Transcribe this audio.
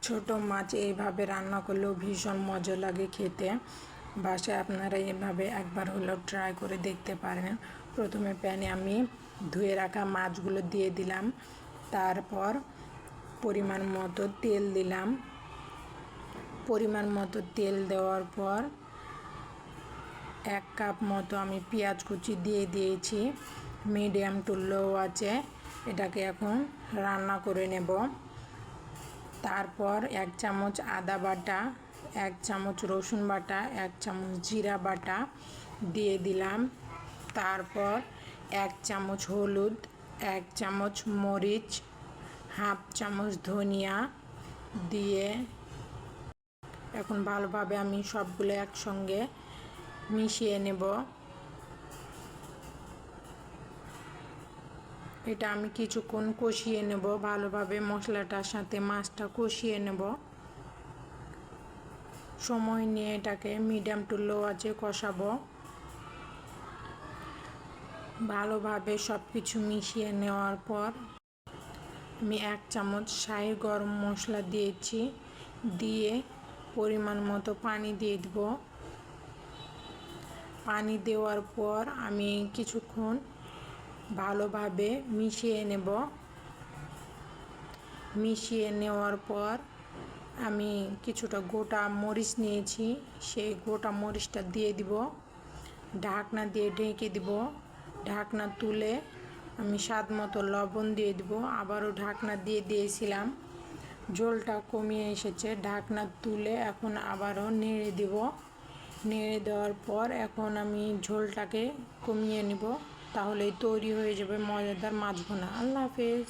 ছোট মাছ এইভাবে রান্না করলেও ভীষণ মজা লাগে খেতে। বাসায় আপনারা এভাবে একবার হলেও ট্রাই করে দেখতে পারেন। প্রথমে প্যানে আমি ধুয়ে রাখা মাছগুলো দিয়ে দিলাম, তারপর পরিমাণ মতো তেল দিলাম। পরিমাণ মতো তেল দেওয়ার পর 1 কাপ মতো আমি পেঁয়াজ কুচি দিয়ে দিয়েছি। মিডিয়াম টু লো আছে, এটাকে এখন রান্না করে নেব। তারপর 1 চামচ আদা বাটা, 1 চামচ রসুন বাটা, 1 চামচ জিরা বাটা দিয়ে দিলাম। তারপর 1 চামচ হলুদ, 1 চামচ মরিচ, হাফ চামচ ধনিয়া দিয়ে এখন ভালোভাবে আমি সবগুলো একসঙ্গে মিশিয়ে নেব। এটা আমি কিছুক্ষণ কষিয়ে নেব, ভালোভাবে মশলাটার সাথে মাছটা কষিয়ে নেব। সময় নিয়ে এটাকে মিডিয়াম টু লো আঁচে কষাবো। ভালোভাবে সব কিছু মিশিয়ে নেওয়ার পর আমি 1 চামচ শাহি গরম মশলা দিয়েছি, দিয়ে পরিমাণ মতো পানি দিয়ে দেব। পানি দেওয়ার পর আমি কিছুক্ষণ ভালোভাবে মিশিয়ে নেব। মিশিয়ে নেওয়ার পর আমি কিছুটা গোটা মরিচ নিয়েছি, সেই গোটা মরিচটা দিয়ে দিব। ঢাকনা দিয়ে ঢেকে দিব। ঢাকনা তুলে আমি স্বাদ মতো লবণ দিয়ে দিব। আবারও ঢাকনা দিয়ে দিয়েছিলাম, ঝোলটা কমিয়ে এসেছে। ঢাকনা তুলে এখন আবারও নেড়ে দিব। নেড়ে দেওয়ার পর এখন আমি ঝোলটাকে কমিয়ে নিব, তাহলেই তৈরি হয়ে যাবে মজাদার মাছ ভুনা। আল্লাহ হাফেজ।